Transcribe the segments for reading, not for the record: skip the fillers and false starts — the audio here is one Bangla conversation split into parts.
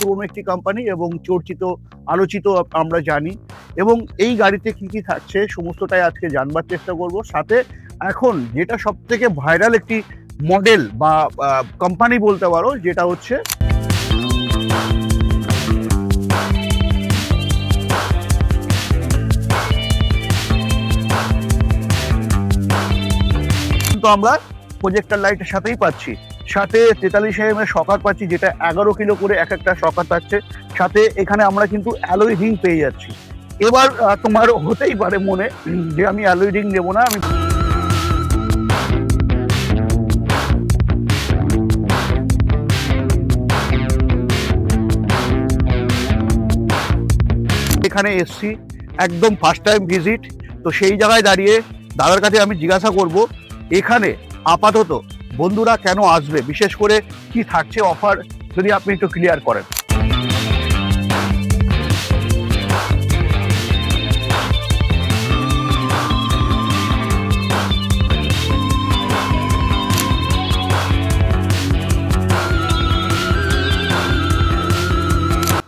পুরনো একটি কোম্পানি এবং চর্চিত আলোচিত আমরা জানি। এবং এই গাড়িতে কি কি থাকছে সমস্তটাই আজকে জানবার চেষ্টা করব। সাথে এখন যেটা সব থেকে ভাইরাল একটি মডেল বা কোম্পানি বলতে পারো, যেটা হচ্ছে কিন্তু আমরা প্রজেক্টর লাইটের সাথেই পাচ্ছি, সাথে 43 mm এর শকার পাচ্ছি, যেটা 11 কিলো করে এক একটা শকার থাকছে। সাথে এখানে আমরা কিন্তু অ্যালয় রিং পেয়ে যাচ্ছি। এবার তোমার হতেই পারে মনে যে আমি অ্যালয় রিং নেবো না, আমি এখানে এসছি একদম ফার্স্ট টাইম ভিজিট। তো সেই জায়গায় দাঁড়িয়ে দাদার কাছে আমি জিজ্ঞাসা করব এখানে আপাতত বন্ধুরা কেন আসবে, বিশেষ করে কি থাকছে অফার, যদি আপনি একটু ক্লিয়ার করেন।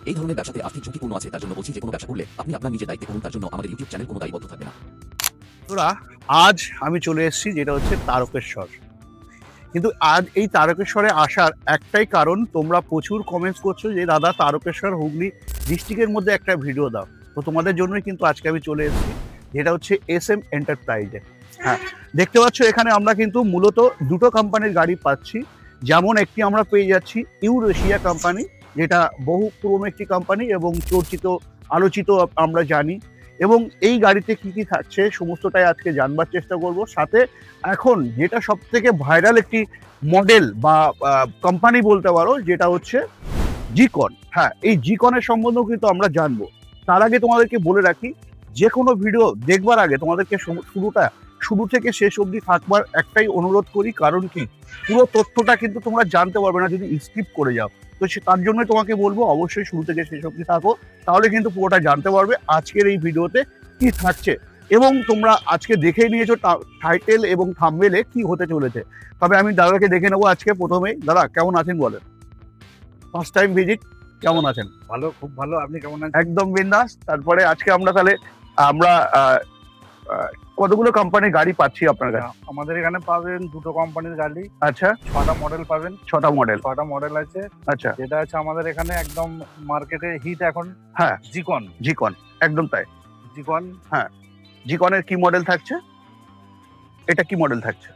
এই ধরনের ব্যবসাতে আর্থিক ঝুঁকিপূর্ণ আছে, তার জন্য বলছি যে কোনো ব্যবসা করলে আপনি আপনার নিজের দায়িত্বে করুন, তার জন্য আমাদের ইউটিউব চ্যানেল কোনো দায়বদ্ধ থাকবে না। বন্ধুরা, আজ আমি চলে এসেছি যেটা হচ্ছে তারকেশ্বর। কিন্তু আজ এই তারকেশ্বরে আসার একটাই কারণ, তোমরা প্রচুর কমেন্টস করছো যে দাদা তারকেশ্বর হুগলি ডিস্ট্রিক্টের মধ্যে একটা ভিডিও দাও। তো তোমাদের জন্যই কিন্তু আজকে আমি চলে এসেছি, যেটা হচ্ছে SM এন্টারপ্রাইজে। হ্যাঁ, দেখতে পাচ্ছ এখানে আমরা কিন্তু মূলত দুটো কোম্পানির গাড়ি পাচ্ছি। যেমন একটি আমরা পেয়ে যাচ্ছি ইউরেশিয়া কোম্পানি, যেটা বহু পুরনো একটি কোম্পানি এবং চর্চিত আলোচিত আমরা জানি। এবং এই গাড়িতে কি কি থাকছে সমস্তটাই আজকে জানবার চেষ্টা করব। সাথে এখন যেটা সব থেকে ভাইরাল একটি মডেল বা কোম্পানি বলতে পারো, যেটা হচ্ছে জিকন। হ্যাঁ, এই জিকনের সম্বন্ধেও কিন্তু আমরা জানবো। তার আগে তোমাদেরকে বলে রাখি, যে কোনো ভিডিও দেখবার আগে তোমাদেরকে শুরু থেকে শেষ অবধি থাকবার একটাই অনুরোধ করি। কারণ কি, পুরো তথ্যটা কিন্তু তোমরা জানতে পারবে না যদি স্কিপ করে যাও। তো তার জন্য তোমাকে বলবো অবশ্যই শুরু থেকে শেষ অবধি থাকো, তাহলে কিন্তু পুরোটা জানতে পারবে আজকের এই ভিডিওতে কি থাকছে। এবং তোমরা আজকে দেখে নিয়েছো টাইটেল এবং থাম্বনেলে কি হতে চলেছে। তবে আমি দাদাকে দেখে নেবো আজকে প্রথমেই। দাদা কেমন আছেন বলেন? ফার্স্ট টাইম ভিজিট, কেমন আছেন? ভালো, খুব ভালো। আপনি কেমন আছেন? একদম বিন্দাস। তারপরে আজকে আমরা কতগুলো কোম্পানির গাড়ি পাচ্ছি আপনার কাছে? আমাদের এখানে পাবেন দুটো কোম্পানির গাড়ি। আচ্ছা, 6টা মডেল পাবেন। 6টা মডেল। 6টা মডেল আছে। আচ্ছা, যেটা আছে আমাদের এখানে একদম মার্কেটে হিট এখন। হ্যাঁ, জিকন। একদম তাই। জিকন। হ্যাঁ, জিকনের কি মডেল থাকছে? এটা কি মডেল থাকছে?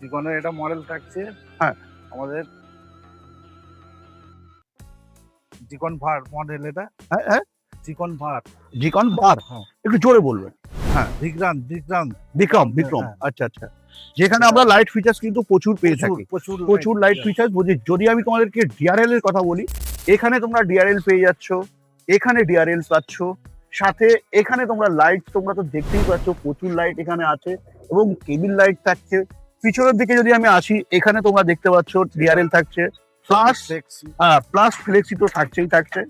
জিকনের এটা মডেল থাকছে। হ্যাঁ, আমাদের জিকন ভার মডেল এটা। হ্যাঁ হ্যাঁ, জিকন ভার। জিকন বার। হ্যাঁ, একটু জোরে বলবেন। হ্যাঁ, বিক্রান্ত। বিক্রম। হ্যাঁ। আচ্ছা আচ্ছা। যেখানে আমরা লাইট ফিচার্স কিন্তু প্রচুর পেয়ে থাকি, প্রচুর লাইট ফিচার্স। যদি আমি তোমাদেরকে ডিআরএল এর কথা বলি, এখানে তোমরা ডিআরএল পেয়ে যাচ্ছ, এখানে ডিআরএল পাচ্ছ। সাথে এখানে তোমরা লাইট, তোমরা তো দেখতেই পাচ্ছ প্রচুর লাইট এখানে আছে এবং কেবিল লাইট থাকছে। পিছনের দিকে যদি আমি আসি, এখানে তোমরা দেখতে পাচ্ছ ডিআরএল থাকছে, প্লাস ফ্লেক্সি তো থাকছে।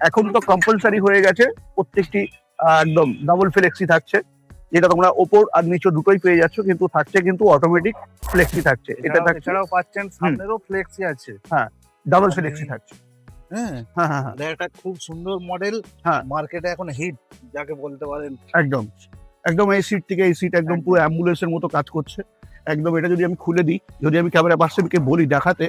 এখন তো কম্পালসারি হয়ে গেছে প্রত্যেকটি একদম ডাবল ফ্লেক্সি থাকছে, যেটা তোমরা ওপর আর নিচে দুটোই পেয়ে যাচ্ছ। কিন্তু থাকছে কিন্তু অটোমেটিক ফ্লেক্সি থাকছে। এটা থাকছে, এছাড়াও পাচ্ছেন সামনেরও ফ্লেক্সি আছে। হ্যাঁ, ডাবল ফ্লেক্সি থাকছে। হ্যাঁ হ্যাঁ হ্যাঁ হ্যাঁ, এটা একটা খুব সুন্দর মডেল। হ্যাঁ, মার্কেটে এখন হিট যাকে বলতে পারেন। একদম একদম। এই সিট থেকে এই সিট একদম পুরো অ্যাম্বুলেন্সের মতো কাজ করছে একদম। এটা যদি আমি খুলে দিই, যদি আমি ক্যামেরা পার্সনকে বলি দেখাতে,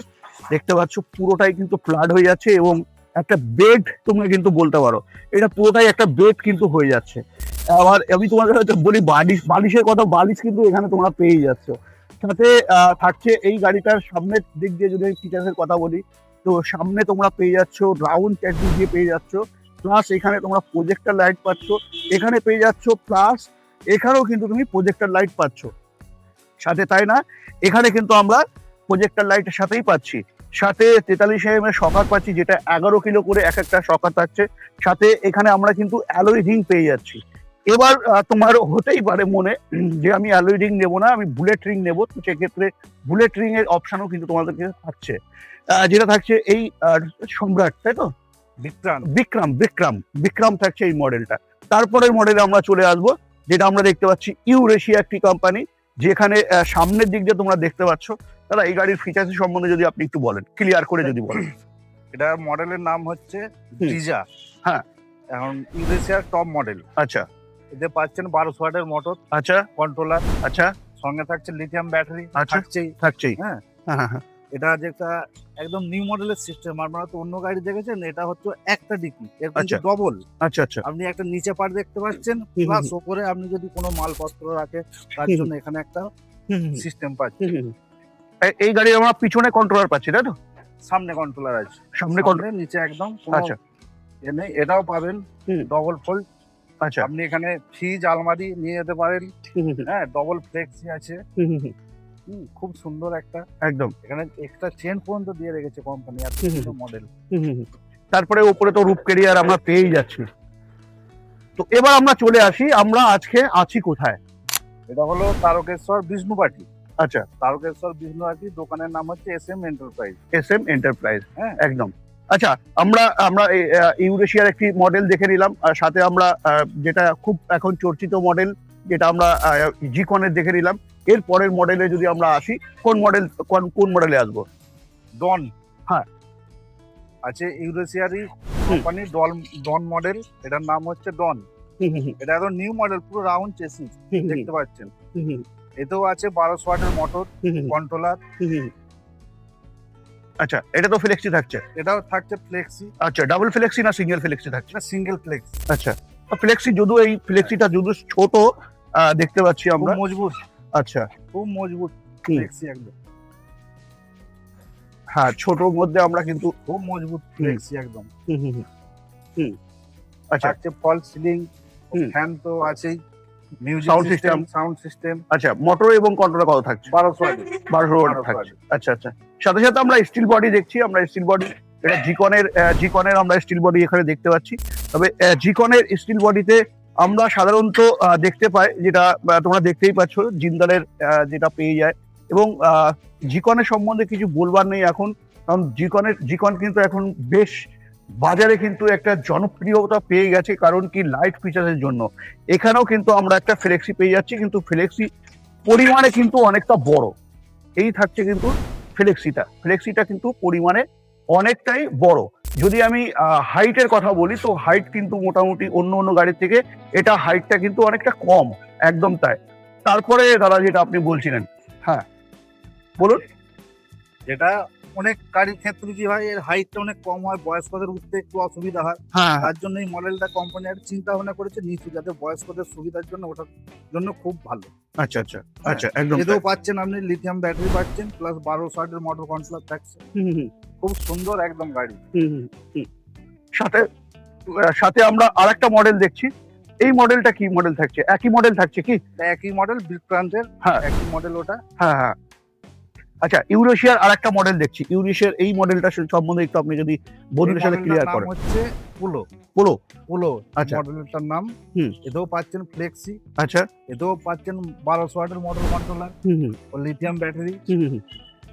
দেখতে পাচ্ছ পুরোটাই কিন্তু ফ্ল্যাট হয়ে যাচ্ছে এবং একটা বেড তোমরা কিন্তু বলতে পারো, এটা পুরোটাই একটা বেড কিন্তু হয়ে যাচ্ছে। আবার আমি তোমাদের হয়তো বলি বালিশের কথা, বালিশ কিন্তু এখানে তোমরা পেয়ে যাচ্ছ। সাথে থাকছে এই গাড়িটার সামনের দিক দিয়ে যদি আমি ফিচার্সের কথা বলি, তো সামনে তোমরা পেয়ে যাচ্ছ রাউন্ড ট্যাক্সি দিয়ে পেয়ে যাচ্ছ, প্লাস এখানে তোমরা প্রজেক্টর লাইট পাচ্ছ, এখানে পেয়ে যাচ্ছ, প্লাস এখানেও কিন্তু তুমি প্রজেক্টর লাইট পাচ্ছ। সাথে তাই না, এখানে কিন্তু আমরা প্রজেক্টর লাইটের সাথেই পাচ্ছি, সাথে 43 mm এর শকার পাচ্ছি, যেটা 11 কিলো করে এক একটা শকার থাকছে। সাথে এখানে আমরা কিন্তু অ্যালয় রিং পেয়ে যাচ্ছি। এবার তোমার হতেই পারে মনে যে আমি অ্যালয় রিং নেবো না, আমি বুলেট রিং নেবো। তো সেক্ষেত্রে বুলেট রিং এর অপশনও কিন্তু তোমাদেরকে থাকছে, যেটা থাকছে এই সম্রাট, তাই তো? বিক্রম থাকছে এই মডেলটা। তারপরের মডেলে আমরা চলে আসবো, যেটা আমরা দেখতে পাচ্ছি ইউরেশিয়া একটি কোম্পানি, যেখানে সামনের দিক দিয়ে তোমরা দেখতে পাচ্ছ। দাদা এই গাড়ির ফিচার্স সম্বন্ধে যদি আপনি একটু বলেন, ক্লিয়ার করে যদি বলেন। এটা মডেলের নাম হচ্ছে হুম। ডিজা। হ্যাঁ। এখন ইউরেশিয়ার টপ মডেল। আচ্ছা এতে পাচ্ছেন 1200 ওয়াটের মোটর, আচ্ছা কন্ট্রোলার, আচ্ছা সঙ্গে থাকছে লিথিয়াম ব্যাটারি আচ্ছা। থাকছেই। থাকছেই। হ্যাঁ, হ্যাঁ হ্যাঁ হ্যাঁ। এটা যেটা একদম নিউ মডেলের সিস্টেম। আপনারা তো অন্য গাড়ি দেখেছেন, এটা হচ্ছে একটা ডিকি, এর কিন্তু আচ্ছা। ডবল। আচ্ছা আচ্ছা। আপনি একটা নিচে পার্ট দেখতে পাচ্ছেন, হুম, প্লাস ওপরে আপনি যদি কোনো মালপত্র রাখে তার হুম, জন্য এখানে একটা হুম, হুম, সিস্টেম পাচ্ছেন। হুম, হুম। এই গাড়ির আমরা পিছনে কন্ট্রোলার পাচ্ছি তাই তো? সামনে কন্ট্রোলার আছে, সামনে কন্ট্রোল। সামনে নিচে একদম কোনো আচ্ছা এ নেই। এটাও পাবেন হুম। Double fold. আচ্ছা। আপনি এখানে ফ্রিজ আলমারি নিয়ে যেতে পারেন। হুম, হুম, হ্যাঁ, ডবল ফ্লেক্সি আছে। হুম, হুম, হুম। খুব সুন্দর একটা। একদম। এখানে একটা চেন পর্যন্ত দিয়ে রেখেছে কোম্পানি, এত হুম, হুম, সুন্দর মডেল। হুম, হুম, হুম। তারপরে উপরে তো রূপ কেরিয়ার আমরা পেয়েই যাচ্ছি। তো এবার আমরা চলে আসি, আমরা আজকে আছি কোথায়? এটা হলো তারকেশ্বর বিষ্ণুপাটি। আচ্ছা, তারকেশ্বর বিষ্ণুপাটি, দোকানের নাম হচ্ছে SM এন্টারপ্রাইজ। SM enterprise. হ্যাঁ, একদম। আচ্ছা, আমরা আমরা ইউরেশিয়ার একটি মডেল দেখে নিলাম, আর সাথে আমরা যেটা খুব এখন চর্চিত মডেল, যেটা আমরা জিকনের দেখে নিলাম। এর পরের মডেলে যদি আমরা আসি, কোন মডেলে আসবো? ডন। হ্যাঁ। আছে ইউরেশিয়ারই কোম্পানি ডন মডেল, এটার নাম হচ্ছে ডন। এটা একদম নিউ মডেল, পুরো রাউন্ড চেসিস দেখতে পাচ্ছেন। এতেও আছে 1200 ওয়াটের মোটর, কন্ট্রোলার। আচ্ছা, এটা তো ফ্লেক্সি থাকছে। এটাও থাকছে ফ্লেক্সি। আচ্ছা, ডাবল ফ্লেক্সি না সিঙ্গেল ফ্লেক্সি থাকছে? এটা সিঙ্গেল ফ্লেক্স। আচ্ছা, ফ্লেক্সি যদিও এই ফ্লেক্সিটা যদিও ছোট দেখতে পাচ্ছি খুব আমরা। মজবুত, আচ্ছা, খুব মজবুত হুম। ফ্লেক্সি একদম। হ্যাঁ, ছোটর মধ্যে আমরা কিন্তু খুব মজবুত ফ্লেক্সি একদম। আচ্ছা থাকছে ফল সিলিং, হুম। ফ্যান তো আছেই, music Sound system, system। Sound system. আচ্ছা, মোটর এবং কন্ট্রোলার কত থাকছে? 1200 ওয়াটের। 1200 ওয়াট 1200 থাকছে। আচ্ছা আচ্ছা। সাথে সাথে আমরা স্টিল বডি দেখছি, আমরা স্টিল বডি, এটা জিকনের আমরা স্টিল বডি এখানে দেখতে পাচ্ছি। তবে জিকনের স্টিল বডিতে আমরা সাধারণত দেখতে পাই, যেটা তোমরা দেখতেই পাচ্ছ, জিন্দালের যেটা পেয়ে যায়। এবং জিকনের সম্বন্ধে কিছু বলবার নেই এখন, কারণ জিকন কিন্তু এখন বেশ বাজারে কিন্তু একটা জনপ্রিয়তা পেয়ে গেছে, কারণ কি লাইট ফিচারের জন্য। এখানেও কিন্তু আমরা একটা ফ্লেক্সি পেয়ে যাচ্ছি, কিন্তু ফ্লেক্সি পরিমাণে কিন্তু অনেকটা বড়। এই থাকছে কিন্তু ফ্লেক্সিটা কিন্তু পরিমাণে অনেকটাই বড়। যদি আমি হাইটের কথা বলি, তো হাইট কিন্তু মোটামুটি অন্য গাড়ির থেকে এটা হাইটটা কিন্তু অনেকটা কম, একদম তাই। তারপরে দাদা যেটা আপনি বলছিলেন, হ্যাঁ বলুন। যেটা অনেক গাড়ির ক্ষেত্রে কি হয়, এর হাইটটা অনেক কম হয়, বয়স্কদের উঠতে একটু অসুবিধা হয়। হ্যাঁ তার জন্য এই মডেলটা কোম্পানি একটা চিন্তা ভাবনা করেছে নিচু, যাতে বয়স্কদের সুবিধার জন্য, ওটার জন্য খুব ভালো। আচ্ছা আচ্ছা আচ্ছা, একদম এতেও তাই। পাচ্ছেন আপনি লিথিয়াম ব্যাটারি পাচ্ছেন, প্লাস 1200 ওয়াটের মোটর কন্ট্রোলার থাকছে। হুম, হুম, খুব সুন্দর একদম গাড়ি। হুম। সাথে সাথে আমরা আরেকটা মডেল দেখছি। এই মডেলটা কি মডেল থাকছে? একই মডেল থাকছে কি? এটা একই মডেল, বিক্রান্তের হ্যাঁ একই মডেল ওটা। হ্যাঁ হ্যাঁ। আচ্ছা, ইউরেশিয়ার আরেকটা মডেল দেখছি। ইউরেশিয়ার এই মডেলটা সম্বন্ধে একটু আপনি যদি বন্ধুদের সাথে ক্লিয়ার করেন। হচ্ছে পুলো। পোলো। আচ্ছা। মডেলটার নাম। হুম। এতেও পাচ্ছেন ফ্লেক্সি, আচ্ছা। এতেও পাচ্ছেন 1200 ওয়াটের মোটর কন্ট্রোলার ও লিথিয়াম ব্যাটারি।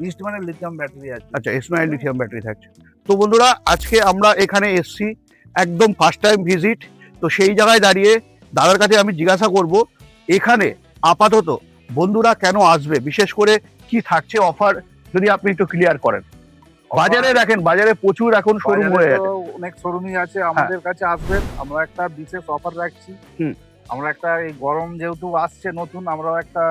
ইস্টম্যানের লিথিয়াম ব্যাটারি আছে। আচ্ছা, ইসমাইল লিথিয়াম ব্যাটারি থাকছে। তো বন্ধুরা, আজকে আমরা এখানে এসছি, একদম ফার্স্ট টাইম ভিজিট। তো সেই জায়গায় দাঁড়িয়ে দাদার কাছে আমি জিজ্ঞাসা করব, এখানে আপাতত বন্ধুরা কেন আসবে, বিশেষ করে কি থাকছে অফার, যদি আপনি একটু ক্লিয়ার করেন। বাজারে দেখেন, বাজারে প্রচুর এখন শোরুম বাজারে হয়ে তো গেছে। অনেক শোরুমই আছে, আমাদের কাছে আসবেন, আমরা একটা বিশেষ অফার রাখছি। হুম। আমরা একটা, এই গরম যেহেতু আসছে নতুন, আমরাও একটা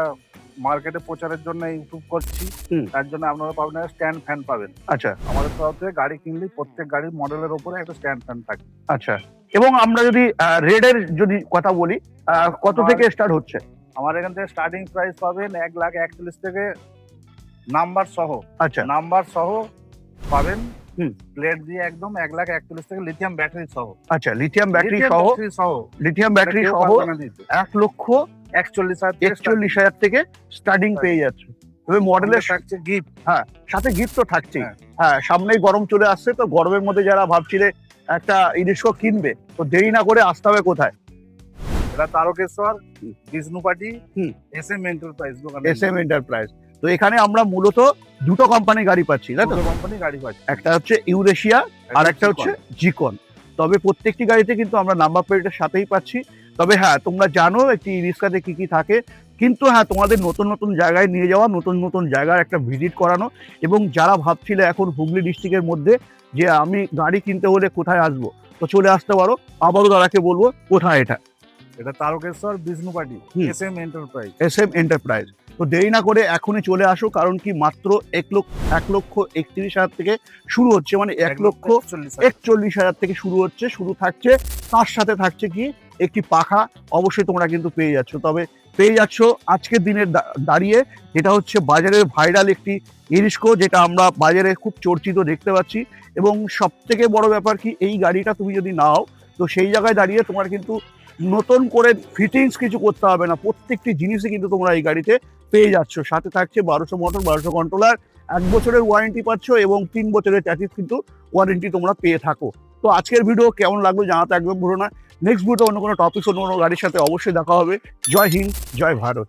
মার্কেটে প্রচারের জন্য ইউটিউব করছি। হুম। তার জন্য আপনারা পাবেন স্ট্যান্ড ফ্যান পাবেন। আচ্ছা আমাদের তরফ থেকে গাড়ি কিনলেই প্রত্যেক গাড়ির মডেলের ওপরে একটা স্ট্যান্ড ফ্যান থাকে। আচ্ছা। এবং আমরা যদি রেডের যদি কথা বলি, কত থেকে স্টার্ট হচ্ছে? আমার এখান থেকে স্টার্টিং প্রাইস পাবেন 1,41,000 থেকে, নাম্বার সহ। আচ্ছা নাম্বার সহ পাবেন। হুম। প্লেট দিয়ে একদম 1,41,000 থেকে, লিথিয়াম ব্যাটারি সহ। আচ্ছা, লিথিয়াম ব্যাটারি লিথিয়াম সহ, ব্যাটারি সহ লিথিয়াম ব্যাটারি কেউ সহ পারবে না দিতে। 1,41,000 থেকে স্টার্টিং পেয়ে যাচ্ছে। তবে মডেলের থাকছে গিফট। সাথে গিফট তো থাকছেই। হ্যাঁ। হ্যাঁ, সামনেই গরম চলে আসছে, তো গরমের মধ্যে যারা ভাবছিলে একটা ইলিশো কিনবে, তো দেরি না করে আসতে হবে কোথায়? এটা তারকেশ্বর বিষ্ণুপাটি হুম। SM এন্টারপ্রাইজ দোকান। SM enterprise. তো এখানে আমরা মূলত দুটো কোম্পানি গাড়ি পাচ্ছি, তাই তো? কোম্পানি গাড়ি পাচ্ছে। একটা হচ্ছে ইউরেশিয়া, আর একটা হচ্ছে জিকন। তবে প্রত্যেকটি গাড়িতে কিন্তু আমরা নাম্বার প্লেটের সাথেই পাচ্ছি। তবে হ্যাঁ, তোমরা জানো একটি রিক্সাতে কি কি থাকে, কিন্তু হ্যাঁ, তোমাদের নতুন নতুন জায়গায় নিয়ে যাওয়া, নতুন নতুন জায়গার একটা ভিজিট করানো, এবং যারা ভাবছিলে এখন হুগলি ডিস্ট্রিক্টের মধ্যে যে আমি গাড়ি কিনতে হলে কোথায় আসবো, তো চলে আসতে পারো। আবারও দাদাকে বলবো কোথায় এটা, এটা তারকেশ্বর বিষ্ণুপাটি হুম। SM enterprise. SM enterprise. তো দেরি না করে এখনই চলে আসো, কারণ কি মাত্র 1,31,000 থেকে শুরু হচ্ছে, মানে 1,41,000 থেকে শুরু হচ্ছে, শুরু থাকছে। তার সাথে থাকছে কি একটি পাখা অবশ্যই তোমরা কিন্তু পেয়ে যাচ্ছ। তবে পেয়ে যাচ্ছ আজকের দিনের দাঁড়িয়ে, যেটা হচ্ছে বাজারের ভাইরাল একটি ইরিস্কো, যেটা আমরা বাজারে খুব চর্চিত দেখতে পাচ্ছি। এবং সব থেকে বড় ব্যাপার কি, এই গাড়িটা তুমি যদি নাও, তো সেই জায়গায় দাঁড়িয়ে তোমার কিন্তু নতুন করে ফিটিংস কিছু করতে হবে না, প্রত্যেকটি জিনিসই কিন্তু তোমরা এই গাড়িতে পেয়ে যাচ্ছ। সাথে থাকছে 1200 মোটর, 1200 কন্ট্রোলার, 1 বছরের ওয়ারেন্টি পাচ্ছ এবং 3 বছরের ট্যাক্স কিন্তু ওয়ারেন্টি তোমরা পেয়ে থাকো। তো আজকের ভিডিও কেমন লাগলো জানাতে একদম ভুলো না। নেক্সট ভিডিও অন্য কোনো টপিক, অন্য কোনো গাড়ির সাথে অবশ্যই দেখা হবে। জয় হিন্দ, জয় ভারত।